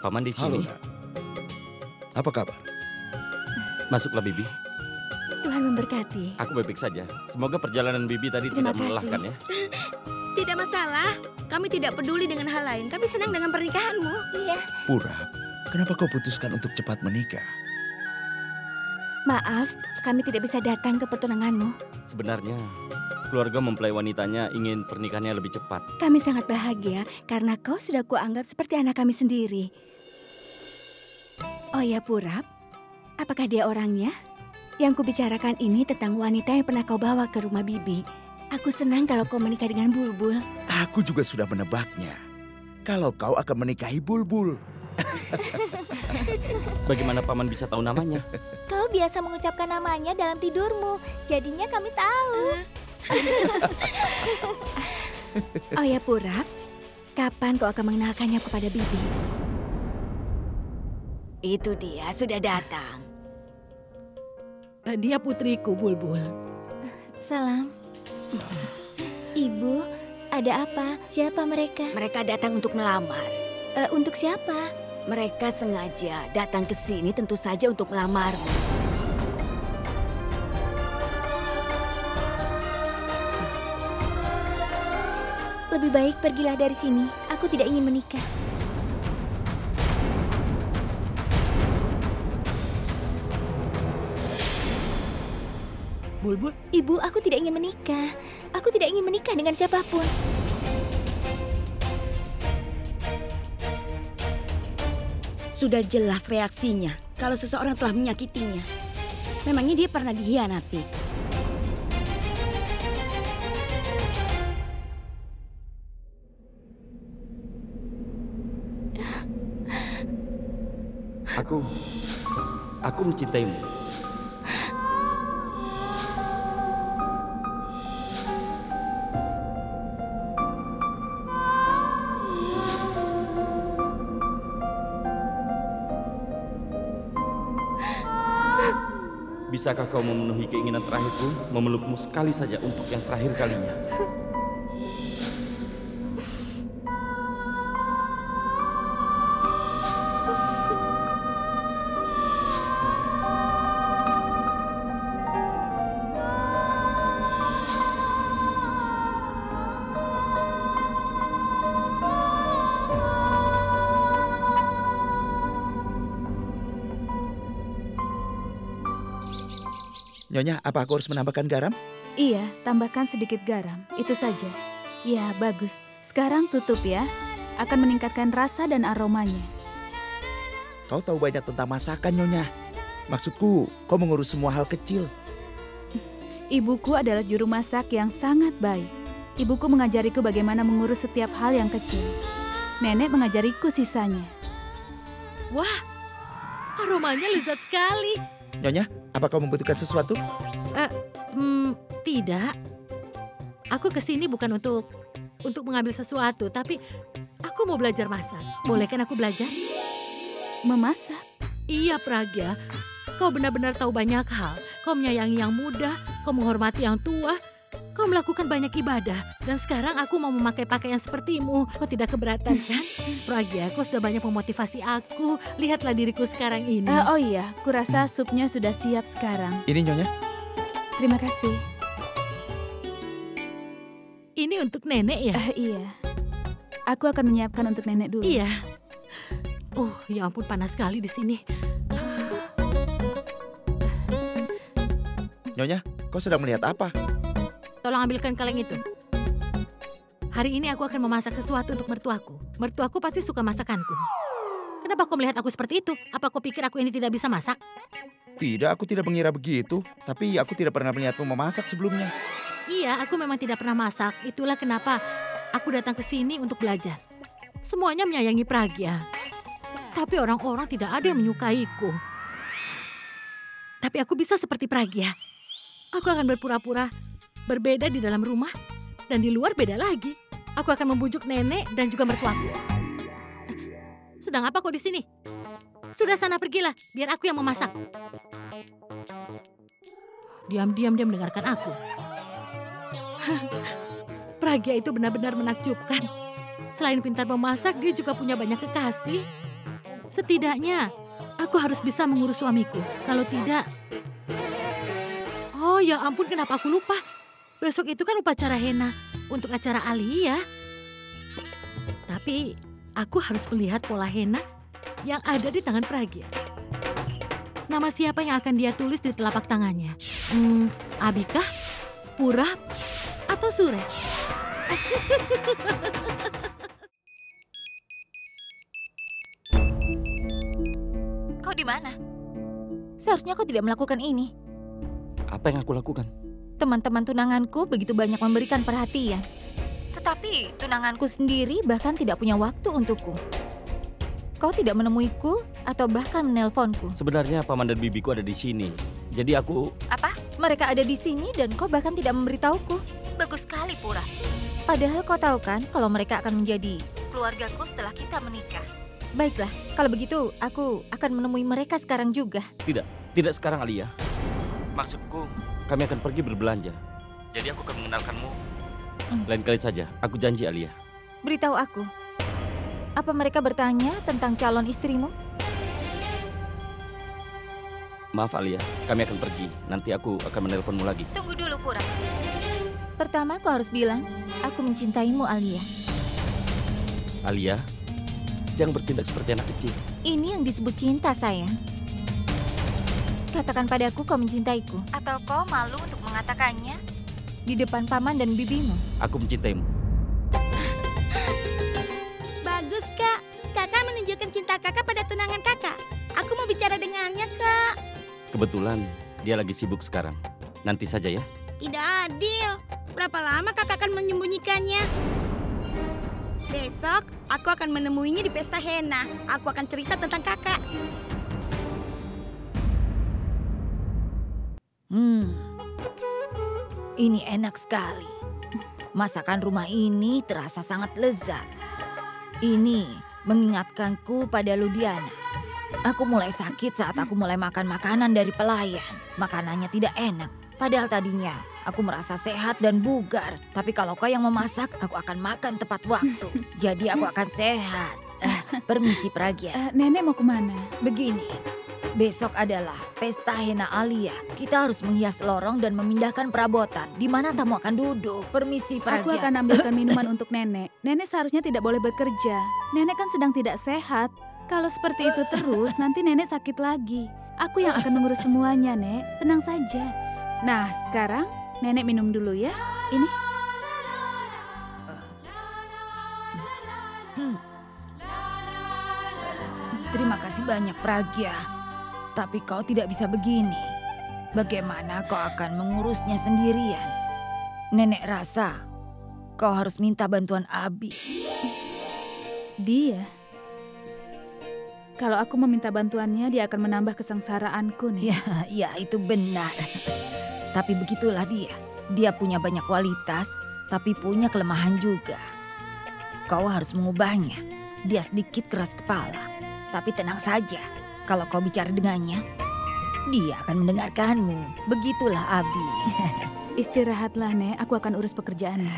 Paman di Halo, sini. Nak. Apa kabar? Masuklah Bibi. Tuhan memberkati. Aku baik-baik saja. Semoga perjalanan Bibi tadi Terima tidak kasih. melelahkan ya. Tidak masalah. Kami tidak peduli dengan hal lain. Kami senang dengan pernikahanmu. Iya. Purap, kenapa kau putuskan untuk cepat menikah? Maaf, kami tidak bisa datang ke petunanganmu. Sebenarnya keluarga mempelai wanitanya ingin pernikahannya lebih cepat. Kami sangat bahagia karena kau sudah kuanggap seperti anak kami sendiri. Oh ya Purap, apakah dia orangnya? Yang kubicarakan ini tentang wanita yang pernah kau bawa ke rumah Bibi. Aku senang kalau kau menikah dengan Bulbul. Aku juga sudah menebaknya. Kalau kau akan menikahi Bulbul. Bagaimana Paman bisa tahu namanya? Kau biasa mengucapkan namanya dalam tidurmu, jadinya kami tahu. Oh ya Purap, kapan kau akan mengenalkannya kepada Bibi? Itu dia sudah datang. Dia putriku, Bulbul. Salam. Ibu, ada apa? Siapa mereka? Mereka datang untuk melamar. Untuk siapa? Mereka sengaja datang ke sini tentu saja untuk melamarmu. Lebih baik pergilah dari sini. Aku tidak ingin menikah. Bulbul, Ibu, aku tidak ingin menikah. Aku tidak ingin menikah dengan siapapun. Sudah jelas reaksinya kalau seseorang telah menyakitinya. Memangnya dia pernah dikhianati? Aku mencintaimu. Bisakah kau memenuhi keinginan terakhirku, memelukmu sekali saja untuk yang terakhir kalinya? Nyonya, apa aku harus menambahkan garam? Iya, tambahkan sedikit garam, itu saja. Ya, bagus. Sekarang tutup ya. Akan meningkatkan rasa dan aromanya. Kau tahu banyak tentang masakan, Nyonya. Maksudku, kau mengurus semua hal kecil. Ibuku adalah juru masak yang sangat baik. Ibuku mengajariku bagaimana mengurus setiap hal yang kecil. Nenek mengajariku sisanya. wah, aromanya lezat sekali. Nyonya, apa kau membutuhkan sesuatu? Tidak. Aku kesini bukan untuk mengambil sesuatu, tapi aku mau belajar masak. Boleh kan aku belajar? Memasak? Iya, Pragya. Kau benar-benar tahu banyak hal. Kau menyayangi yang muda, kau menghormati yang tua, kau melakukan banyak ibadah. Dan sekarang aku mau memakai pakaian sepertimu. Kau tidak keberatan kan? Pragya, kau sudah banyak memotivasi aku. Lihatlah diriku sekarang ini. Oh iya, kurasa supnya sudah siap sekarang. Ini Nyonya. Terima kasih. Ini untuk nenek ya? Iya. Aku akan menyiapkan untuk nenek dulu. Iya. Oh, ya ampun panas sekali di sini. Nyonya, kau sedang melihat apa? Tolong ambilkan kaleng itu. Hari ini aku akan memasak sesuatu untuk mertuaku. Mertuaku pasti suka masakanku. Kenapa kau melihat aku seperti itu? Apa kau pikir aku ini tidak bisa masak? Tidak, aku tidak mengira begitu. Tapi aku tidak pernah melihatmu memasak sebelumnya. Iya, aku memang tidak pernah masak. Itulah kenapa aku datang ke sini untuk belajar. Semuanya menyayangi Pragya. Tapi orang-orang tidak ada yang menyukaiku. Tapi aku bisa seperti Pragya. Aku akan berpura-pura berbeda di dalam rumah dan di luar beda lagi. Aku akan membujuk nenek dan juga mertuaku. Sedang apa kau di sini? Sudah sana pergilah, biar aku yang memasak. Diam-diam dia mendengarkan aku. Pragya itu benar-benar menakjubkan. Selain pintar memasak, dia juga punya banyak kekasih. Setidaknya aku harus bisa mengurus suamiku. Kalau tidak... Oh ya ampun, kenapa aku lupa? Besok itu kan upacara henna untuk acara Alia. Tapi aku harus melihat pola henna yang ada di tangan Pragya. Nama siapa yang akan dia tulis di telapak tangannya? Abikah? Pura? Atau Sures? Kau di mana? Seharusnya kau tidak melakukan ini. Apa yang aku lakukan? Teman-teman tunanganku begitu banyak memberikan perhatian. Tetapi tunanganku sendiri bahkan tidak punya waktu untukku. Kau tidak menemuiku atau bahkan menelponku. Sebenarnya paman dan bibiku ada di sini. Jadi aku... Apa? Mereka ada di sini dan kau bahkan tidak memberitahuku. Bagus sekali, Pura. Padahal kau tahu kan kalau mereka akan menjadi keluargaku setelah kita menikah. Baiklah, kalau begitu aku akan menemui mereka sekarang juga. Tidak sekarang, Alia. Maksudku, kami akan pergi berbelanja. Jadi aku akan mengenalkanmu lain kali saja. Aku janji, Alia. Beritahu aku. Apa mereka bertanya tentang calon istrimu? Maaf, Alia. Kami akan pergi. Nanti aku akan menelponmu lagi. Tunggu dulu, Pura. Pertama kau harus bilang, aku mencintaimu, Alia. Alia, jangan bertindak seperti anak kecil. Ini yang disebut cinta, sayang. Katakan padaku kau mencintaiku. Atau kau malu untuk mengatakannya di depan paman dan bibimu? Aku mencintaimu. Bagus, Kak. Kakak menunjukkan cinta kakak pada tunangan kakak. Aku mau bicara dengannya, Kak. Kebetulan dia lagi sibuk sekarang. Nanti saja ya. Tidak adil. Berapa lama kakak akan menyembunyikannya? Besok aku akan menemuinya di pesta henna. Aku akan cerita tentang kakak. Ini enak sekali. Masakan rumah ini terasa sangat lezat. Ini mengingatkanku pada Ludiana. Aku mulai sakit saat aku mulai makan makanan dari pelayan. Makanannya tidak enak. Padahal tadinya aku merasa sehat dan bugar. Tapi kalau kau yang memasak, aku akan makan tepat waktu. Jadi aku akan sehat. Permisi, Pragya. Nenek mau kemana? Begini, besok adalah pesta henna Alia. Kita harus menghias lorong dan memindahkan perabotan. Di mana tamu akan duduk. Permisi, Pragya. Aku akan ambilkan minuman untuk nenek. Nenek seharusnya tidak boleh bekerja. Nenek kan sedang tidak sehat. Kalau seperti itu terus, nanti nenek sakit lagi. Aku yang akan mengurus semuanya, Nek. Tenang saja. Nah, sekarang nenek minum dulu ya. Ini. Terima kasih banyak, Pragya. Tapi kau tidak bisa begini. Bagaimana kau akan mengurusnya sendirian? Nenek rasa kau harus minta bantuan Abi. Dia? Kalau aku meminta bantuannya, dia akan menambah kesengsaraanku, Nek. Ya, itu benar. Tapi begitulah dia. Dia punya banyak kualitas, tapi punya kelemahan juga. Kau harus mengubahnya. Dia sedikit keras kepala. Tapi tenang saja, kalau kau bicara dengannya, dia akan mendengarkanmu. Begitulah Abi. Istirahatlah, Nek. Aku akan urus pekerjaannya.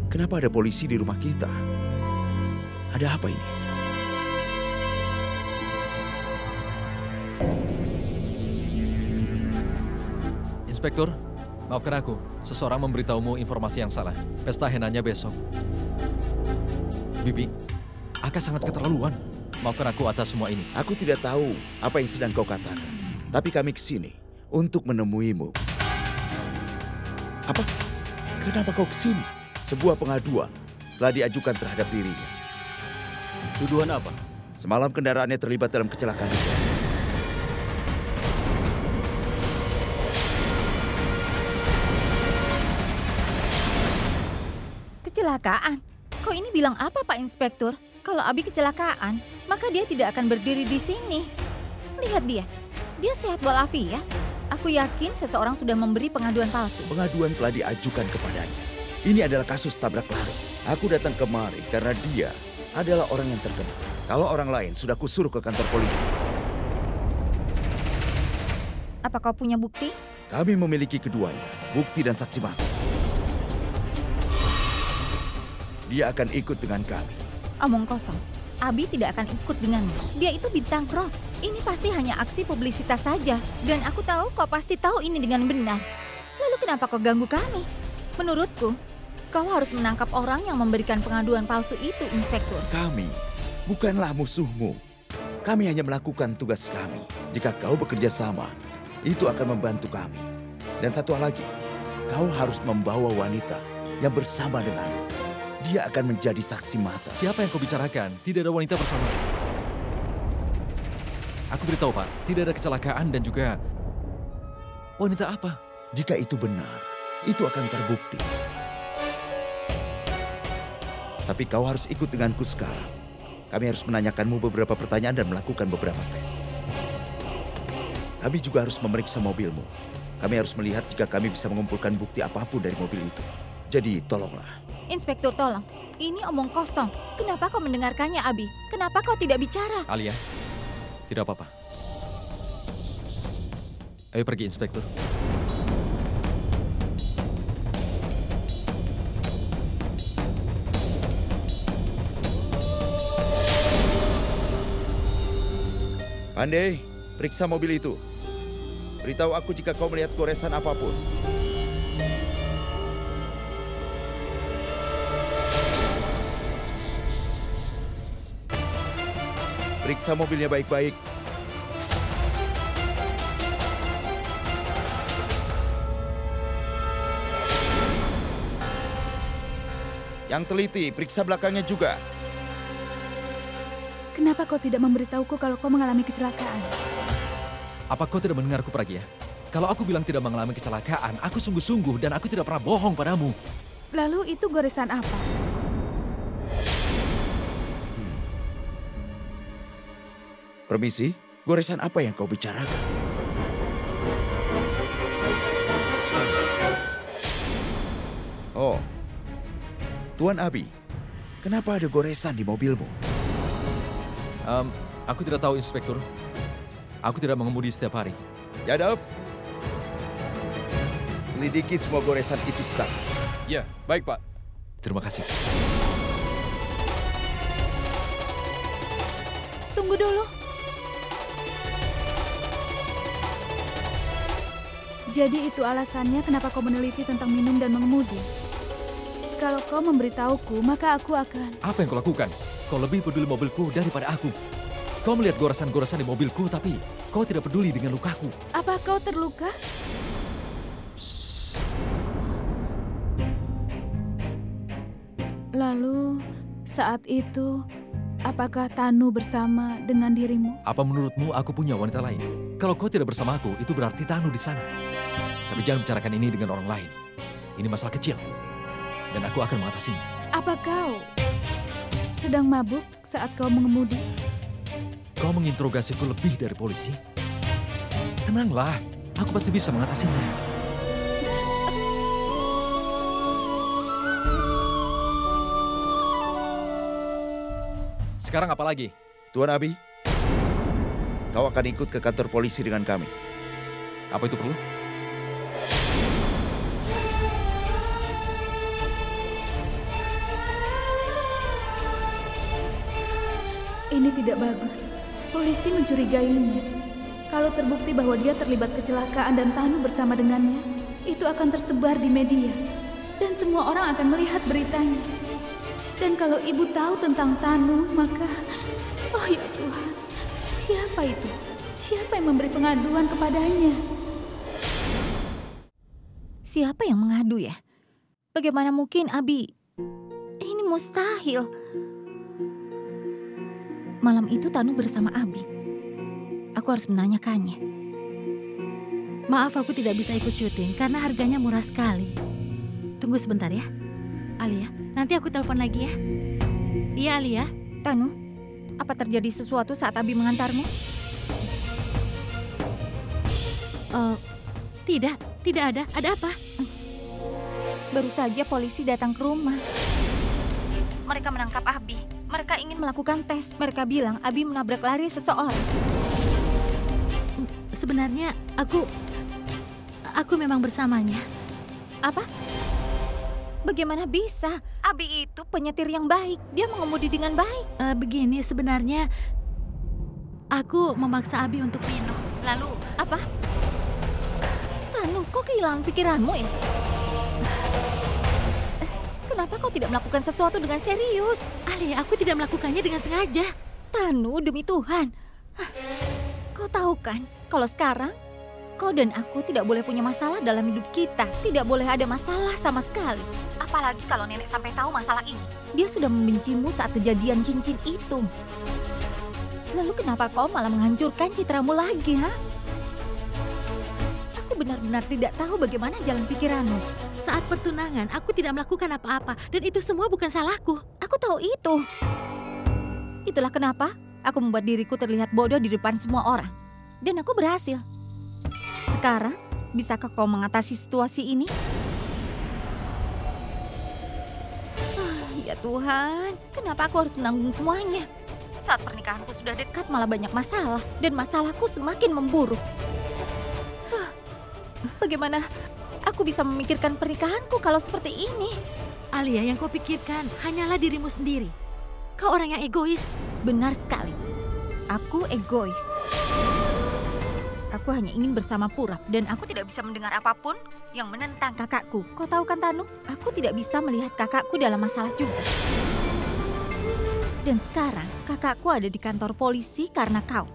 Kenapa ada polisi di rumah kita? Ada apa ini? Inspektur, maafkan aku. Seseorang memberitahumu informasi yang salah. Pesta henanya besok. Bibi, Aka sangat keterlaluan. Maafkan aku atas semua ini. Aku tidak tahu apa yang sedang kau katakan. Tapi kami kesini untuk menemuimu. Apa? Kenapa kau kesini? Sebuah pengaduan telah diajukan terhadap dirinya. Tuduhan apa? Semalam kendaraannya terlibat dalam kecelakaan. Kecelakaan? Kau ini bilang apa, Pak Inspektur? Kalau Abi kecelakaan, maka dia tidak akan berdiri di sini. Lihat dia. Dia sehat walafiat. Aku yakin seseorang sudah memberi pengaduan palsu. Pengaduan telah diajukan kepadanya. Ini adalah kasus tabrak lari. Aku datang kemari karena dia adalah orang yang terkenal. Kalau orang lain sudah kusuruh ke kantor polisi. Apa kau punya bukti? Kami memiliki keduanya, bukti dan saksi mata. Dia akan ikut dengan kami. Omong kosong. Abi tidak akan ikut denganmu. Dia itu bintang rock. Ini pasti hanya aksi publisitas saja. Dan aku tahu kau pasti tahu ini dengan benar. Lalu kenapa kau ganggu kami? Menurutku, kau harus menangkap orang yang memberikan pengaduan palsu itu, Inspektur. Kami bukanlah musuhmu. Kami hanya melakukan tugas kami. Jika kau bekerja sama, itu akan membantu kami. Dan satu hal lagi, kau harus membawa wanita yang bersama denganmu. Dia akan menjadi saksi mata. Siapa yang kau bicarakan? Tidak ada wanita bersama. Aku beritahu, Pak, tidak ada kecelakaan dan juga wanita apa? Jika itu benar, itu akan terbukti. Tapi kau harus ikut denganku sekarang. Kami harus menanyakanmu beberapa pertanyaan dan melakukan beberapa tes. Kami juga harus memeriksa mobilmu. Kami harus melihat jika kami bisa mengumpulkan bukti apapun dari mobil itu. Jadi tolonglah. Inspektur, tolong. Ini omong kosong. Kenapa kau mendengarkannya, Abi? Kenapa kau tidak bicara? Alia, tidak apa-apa. Ayo pergi, Inspektur. Pandey, periksa mobil itu. Beritahu aku jika kau melihat goresan apapun. Periksa mobilnya baik-baik. Yang teliti, periksa belakangnya juga. Kenapa kau tidak memberitahuku kalau kau mengalami kecelakaan? Apa kau tidak mendengarku, Pragya? Kalau aku bilang tidak mengalami kecelakaan, aku sungguh-sungguh dan aku tidak pernah bohong padamu. Lalu itu goresan apa? Permisi, goresan apa yang kau bicarakan? Oh, Tuan Abi, kenapa ada goresan di mobilmu? Aku tidak tahu, Inspektur. Aku tidak mengemudi setiap hari. Yadav, selidiki semua goresan itu sekarang. Ya, baik, Pak. Terima kasih. Tunggu dulu. Jadi itu alasannya kenapa kau meneliti tentang minum dan mengemudi. Kalau kau memberitahuku, maka aku akan... Apa yang kau lakukan? Kau lebih peduli mobilku daripada aku. Kau melihat goresan-goresan di mobilku, tapi kau tidak peduli dengan lukaku. Apa kau terluka? Lalu, saat itu, apakah Tanu bersama dengan dirimu? Apa menurutmu aku punya wanita lain? Kalau kau tidak bersama aku, itu berarti Tanu di sana. Tapi jangan bicarakan ini dengan orang lain. Ini masalah kecil. Dan aku akan mengatasinya. Apa kau sedang mabuk saat kau mengemudi? Kau menginterogasiku lebih dari polisi? Tenanglah, aku pasti bisa mengatasinya. Sekarang apa lagi? Tuan Abi, kau akan ikut ke kantor polisi dengan kami. Apa itu perlu? Ini tidak bagus. Polisi mencurigainya. Kalau terbukti bahwa dia terlibat kecelakaan dan Tanu bersama dengannya, itu akan tersebar di media. Dan semua orang akan melihat beritanya. Dan kalau ibu tahu tentang Tanu, maka... Oh ya Tuhan, siapa itu? Siapa yang memberi pengaduan kepadanya? Siapa yang mengadu ya? Bagaimana mungkin, Abi? Ini mustahil. Malam itu Tanu bersama Abi. Aku harus menanyakannya. Maaf, aku tidak bisa ikut syuting karena harganya murah sekali. Tunggu sebentar ya. Alia, nanti aku telepon lagi ya. Iya, Alia. Tanu, apa terjadi sesuatu saat Abi mengantarmu? Tidak ada. Ada apa? Baru saja polisi datang ke rumah. Mereka menangkap Abi. Mereka ingin melakukan tes. Mereka bilang Abi menabrak lari seseorang. Sebenarnya aku memang bersamanya. Apa? Bagaimana bisa? Abi itu penyetir yang baik. Dia mengemudi dengan baik. Begini sebenarnya, aku memaksa Abi untuk minum. Lalu Apa? Tanu, kau kehilangan pikiranmu ya? Kenapa kau tidak melakukan sesuatu dengan serius? Alia, aku tidak melakukannya dengan sengaja. Tanu, demi Tuhan. Kau tahu kan, kalau sekarang kau dan aku tidak boleh punya masalah dalam hidup kita. Tidak boleh ada masalah sama sekali. Apalagi kalau nenek sampai tahu masalah ini. Dia sudah membencimu saat kejadian cincin itu. Lalu kenapa kau malah menghancurkan citramu lagi, ha? Aku benar-benar tidak tahu bagaimana jalan pikiranmu. Saat pertunangan, aku tidak melakukan apa-apa. Dan itu semua bukan salahku. Aku tahu itu. Itulah kenapa aku membuat diriku terlihat bodoh di depan semua orang. Dan aku berhasil. Sekarang, bisakah kau mengatasi situasi ini? Ya Tuhan, kenapa aku harus menanggung semuanya? Saat pernikahanku sudah dekat malah banyak masalah. Dan masalahku semakin memburuk. Bagaimana aku bisa memikirkan pernikahanku kalau seperti ini? Alia, yang kau pikirkan hanyalah dirimu sendiri. Kau orang yang egois. Benar sekali. Aku egois. Aku hanya ingin bersama Purap dan aku tidak bisa mendengar apapun yang menentang kakakku. Kau tahu kan Tanu, aku tidak bisa melihat kakakku dalam masalah juga. Dan sekarang kakakku ada di kantor polisi karena kau.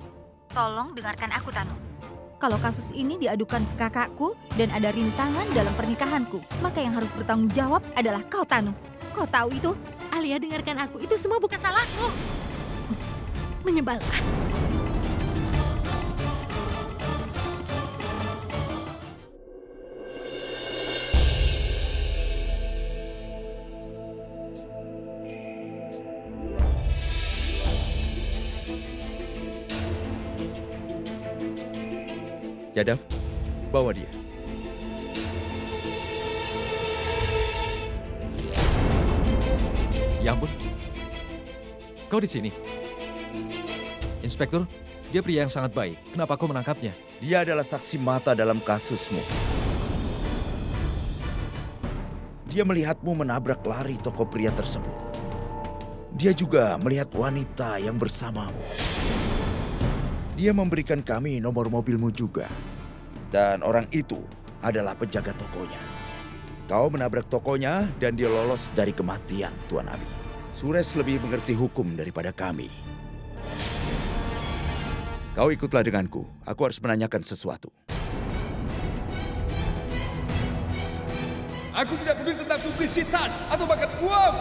Tolong dengarkan aku Tanu. Kalau kasus ini diadukan ke kakakku dan ada rintangan dalam pernikahanku, maka yang harus bertanggung jawab adalah kau Tanu. Kau tahu itu? Alia, dengarkan aku. Itu semua bukan salahku. Menyebalkan. Jadav, bawa dia. Ya ampun. Kau di sini? Inspektur, dia pria yang sangat baik. Kenapa kau menangkapnya? Dia adalah saksi mata dalam kasusmu. Dia melihatmu menabrak lari toko pria tersebut. Dia juga melihat wanita yang bersamamu. Dia memberikan kami nomor mobilmu juga. Dan orang itu adalah penjaga tokonya. Kau menabrak tokonya dan dia lolos dari kematian, Tuan Abi. Sures lebih mengerti hukum daripada kami. Kau ikutlah denganku. Aku harus menanyakan sesuatu. Aku tidak peduli tentang publisitas atau bahkan uang.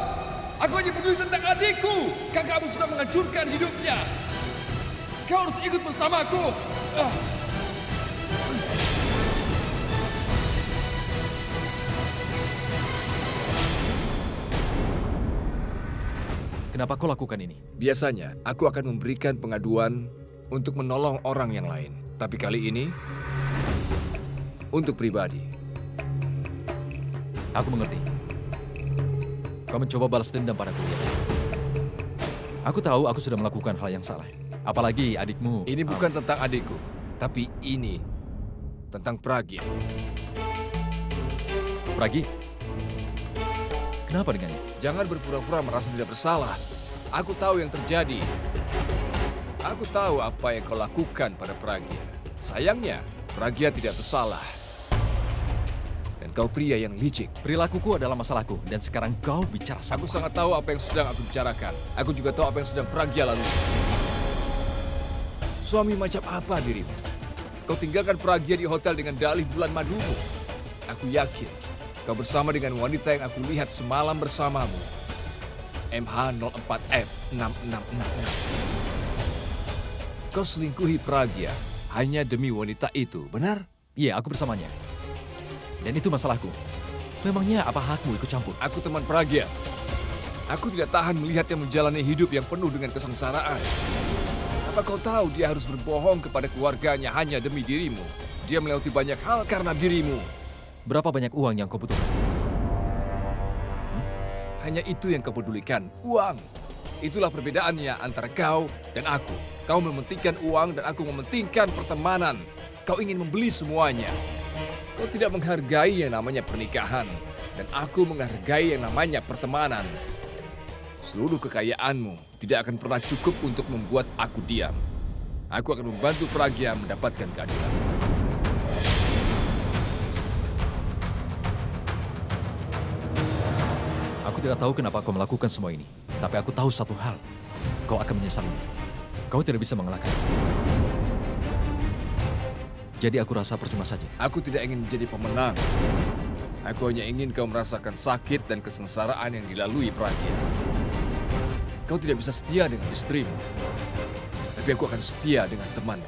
Aku hanya peduli tentang adikku. Kakakmu sudah menghancurkan hidupnya. Kau harus ikut bersamaku. Kenapa kau lakukan ini? Biasanya, aku akan memberikan pengaduan untuk menolong orang yang lain. Tapi kali ini, untuk pribadi. Aku mengerti. Kau mencoba balas dendam padaku, ya? Aku tahu aku sudah melakukan hal yang salah. Apalagi adikmu. Ini bukan tentang adikku, tapi ini tentang Pragya. Pragi? Kenapa dengannya? Jangan berpura-pura merasa tidak bersalah. Aku tahu yang terjadi. Aku tahu apa yang kau lakukan pada Pragya. Sayangnya, Pragya tidak bersalah. Dan kau pria yang licik. Perilakuku adalah masalahku, dan sekarang kau bicara sama aku. Sangat tahu apa yang sedang aku bicarakan. Aku juga tahu apa yang sedang Pragya lalui. Suami macam apa dirimu? Kau tinggalkan Pragya di hotel dengan dalih bulan madumu. Aku yakin kau bersama dengan wanita yang aku lihat semalam bersamamu. MH04F6666. Kau selingkuhi Pragya hanya demi wanita itu, benar? Iya, aku bersamanya. Dan itu masalahku. Memangnya apa hakmu ikut campur? Aku teman Pragya. Aku tidak tahan melihatnya menjalani hidup yang penuh dengan kesengsaraan. Apa kau tahu dia harus berbohong kepada keluarganya hanya demi dirimu? Dia melewati banyak hal karena dirimu. Berapa banyak uang yang kau butuhkan? Hanya itu yang kau pedulikan, uang. Itulah perbedaannya antara kau dan aku. Kau mementingkan uang dan aku mementingkan pertemanan. Kau ingin membeli semuanya. Kau tidak menghargai yang namanya pernikahan. Dan aku menghargai yang namanya pertemanan. Seluruh kekayaanmu tidak akan pernah cukup untuk membuat aku diam. Aku akan membantu Pragya mendapatkan keadilan. Aku tidak tahu kenapa kau melakukan semua ini. Tapi aku tahu satu hal. Kau akan menyesalinya. Kau tidak bisa mengalahkan. Jadi aku rasa percuma saja. Aku tidak ingin menjadi pemenang. Aku hanya ingin kau merasakan sakit dan kesengsaraan yang dilalui Pragya. Kau tidak bisa setia dengan istrimu. Tapi aku akan setia dengan temanku.